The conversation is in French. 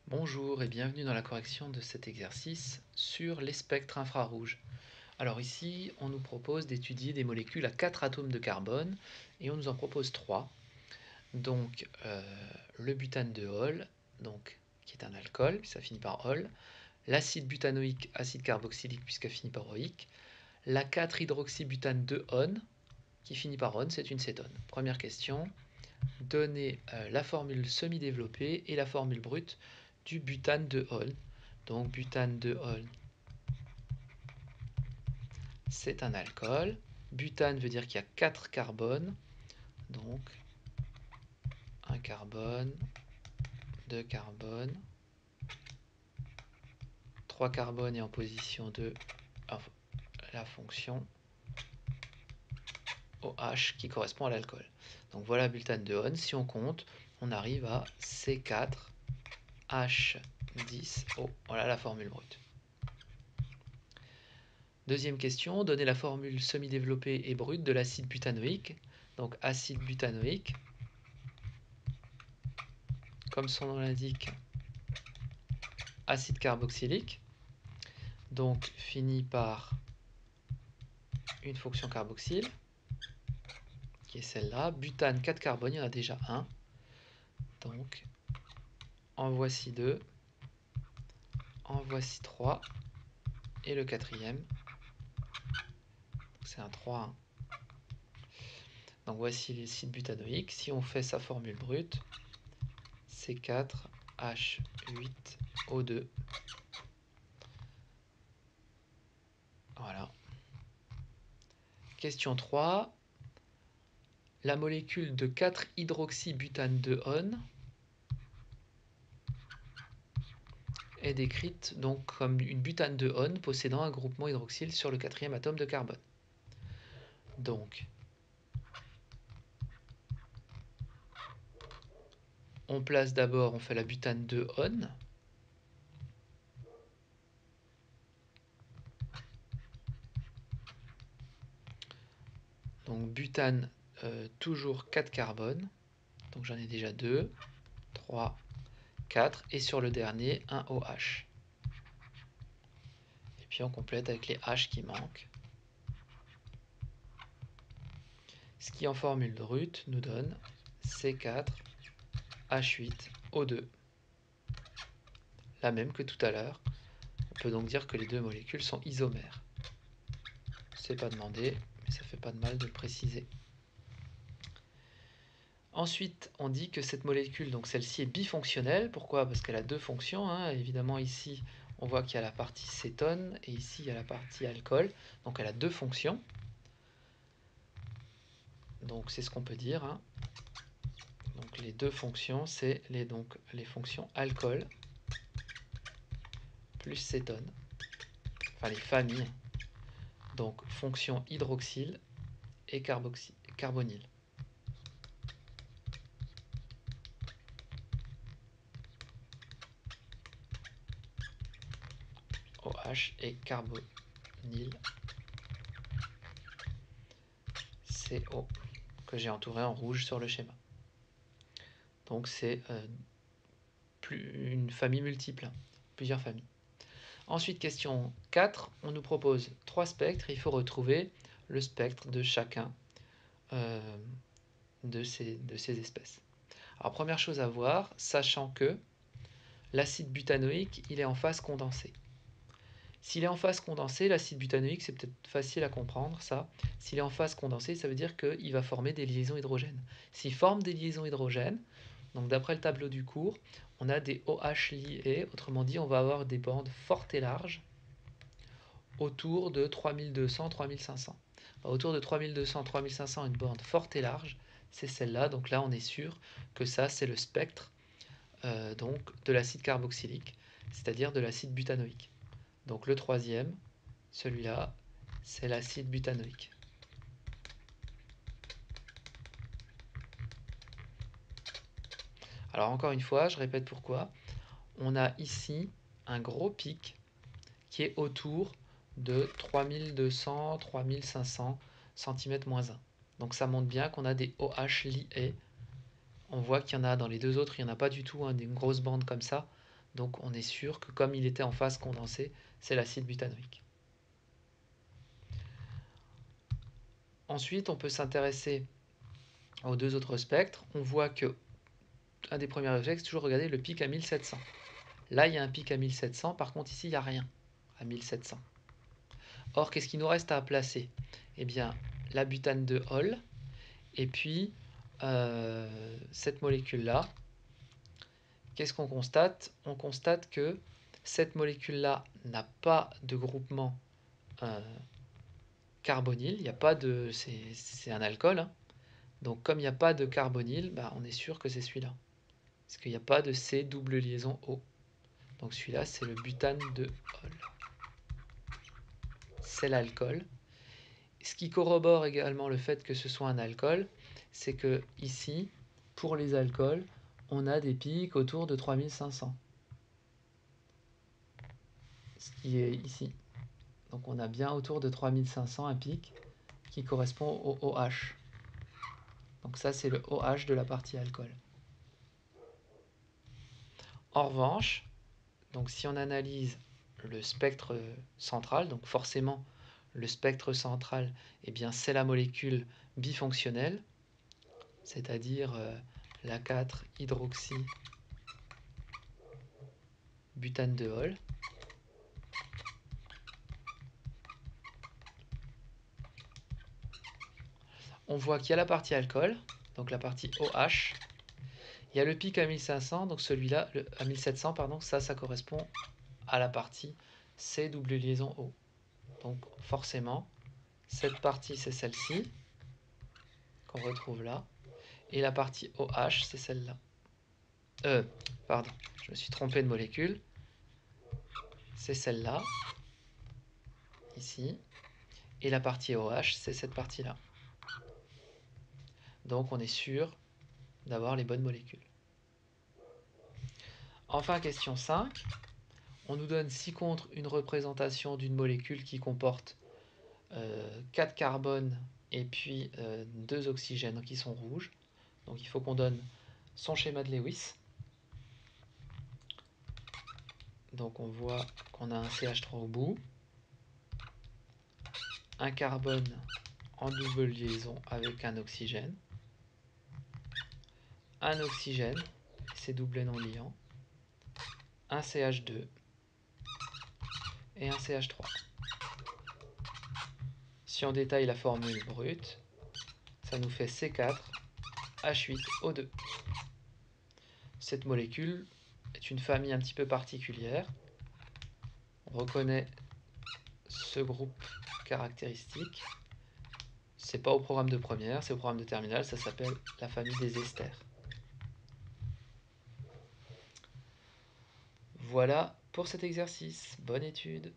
Bonjour et bienvenue dans la correction de cet exercice sur les spectres infrarouges. Alors ici, on nous propose d'étudier des molécules à 4 atomes de carbone et on nous en propose 3. Donc le butane de Hall, qui est un alcool, puis ça finit par Hall, l'acide butanoïque, acide carboxylique puisqu'elle finit par oïque, la 4-hydroxybutane de On, qui finit par On, c'est une cétone. Première question, donner la formule semi-développée et la formule brute du butane de Hall. Donc butane de Hall, c'est un alcool. Butane veut dire qu'il y a 4 carbones. Donc un carbone, 2 carbones, 3 carbones et en position de la fonction OH qui correspond à l'alcool. Donc voilà butane de Hall. Si on compte, on arrive à C4H10O. Voilà la formule brute. Deuxième question, donner la formule semi-développée et brute de l'acide butanoïque. Donc acide butanoïque, comme son nom l'indique, acide carboxylique, donc finit par une fonction carboxyle, qui est celle-là. Butane, 4 carbones, il y en a déjà un. Donc en voici 2, en voici 3, et le quatrième, c'est un 3,1. Donc voici l'acide butanoïque. Si on fait sa formule brute, C4H8O2. Voilà. Question 3. La molécule de 4-hydroxybutane de On est décrite donc comme une butane de On possédant un groupement hydroxyle sur le quatrième atome de carbone. Donc, on place d'abord, on fait la butane de On. Donc butane, toujours 4 carbones. Donc j'en ai déjà 2, 3, 4. Et sur le dernier, un OH. Et puis on complète avec les H qui manquent. Ce qui en formule brute nous donne C4H8O2. La même que tout à l'heure. On peut donc dire que les deux molécules sont isomères. C'est pas demandé, mais ça fait pas de mal de le préciser. Ensuite, on dit que cette molécule, donc celle-ci, est bifonctionnelle. Pourquoi? Parce qu'elle a deux fonctions, hein. Évidemment, ici, on voit qu'il y a la partie cétone et ici, il y a la partie alcool. Donc, elle a deux fonctions. Donc, c'est ce qu'on peut dire, hein. Donc, les deux fonctions, c'est les fonctions alcool plus cétone. Enfin, les familles. Donc, fonction hydroxyle et carbonyle. OH et carbonyle CO que j'ai entouré en rouge sur le schéma. Donc c'est une famille multiple, plusieurs familles. Ensuite, question 4, on nous propose 3 spectres et il faut retrouver le spectre de chacun de ces espèces. Alors première chose à voir, sachant que l'acide butanoïque, il est en phase condensée. S'il est en phase condensée, l'acide butanoïque, c'est peut-être facile à comprendre ça. S'il est en phase condensée, ça veut dire qu'il va former des liaisons hydrogènes. S'il forme des liaisons hydrogènes, donc d'après le tableau du cours, on a des OH liés, autrement dit, on va avoir des bandes fortes et larges autour de 3200-3500. Autour de 3200-3500, une bande forte et large, c'est celle-là. Donc là, on est sûr que ça, c'est le spectre donc de l'acide carboxylique, c'est-à-dire de l'acide butanoïque. Donc le troisième, celui-là, c'est l'acide butanoïque. Alors encore une fois, je répète pourquoi. On a ici un gros pic qui est autour de 3200-3500 cm-1. Donc ça montre bien qu'on a des OH liés. On voit qu'il y en a dans les deux autres, il n'y en a pas du tout, hein, une grosse bande comme ça. Donc on est sûr que comme il était en phase condensée, c'est l'acide butanoïque. Ensuite, on peut s'intéresser aux deux autres spectres. On voit que un des premiers réflexes, toujours regarder le pic à 1700. Là, il y a un pic à 1700, par contre ici, il n'y a rien à 1700. Or, qu'est-ce qu'il nous reste à placer? Eh bien, la butane de Hall, et puis cette molécule-là. Qu'est-ce qu'on constate? On constate que cette molécule-là n'a pas de groupement carbonyle, il n'y a pas de... c'est un alcool, hein. Donc comme il n'y a pas de carbonyle, bah, on est sûr que c'est celui-là. Parce qu'il n'y a pas de C double liaison O. Donc celui-là, c'est le butane de Hall. C'est l'alcool. Ce qui corrobore également le fait que ce soit un alcool, c'est que ici, pour les alcools, on a des pics autour de 3500. Ce qui est ici. Donc on a bien autour de 3500 un pic qui correspond au OH. Donc ça, c'est le OH de la partie alcool. En revanche, donc si on analyse le spectre central, donc forcément le spectre central, eh bien c'est la molécule bifonctionnelle, c'est-à-dire la 4-hydroxy-butane de Hall. On voit qu'il y a la partie alcool, donc la partie OH. Il y a le pic à 1500, donc celui-là, à 1700, pardon, ça correspond à la partie C double liaison O. Donc forcément, cette partie c'est celle-ci, qu'on retrouve là, et la partie OH c'est celle-là. Pardon, je me suis trompé de molécule. C'est celle-là, ici, et la partie OH c'est cette partie-là. Donc on est sûr d'avoir les bonnes molécules. Enfin, question 5. On nous donne ci-contre une représentation d'une molécule qui comporte 4 carbones et puis 2 oxygènes qui sont rouges. Donc il faut qu'on donne son schéma de Lewis. Donc on voit qu'on a un CH3 au bout, un carbone en double liaison avec un oxygène, un oxygène, c'est doublé non liant, un CH2 et un CH3. Si on détaille la formule brute, ça nous fait C4H8O2. Cette molécule est une famille un petit peu particulière. On reconnaît ce groupe caractéristique. C'est pas au programme de première, c'est au programme de terminale, ça s'appelle la famille des esters. Voilà pour cet exercice. Bonne étude.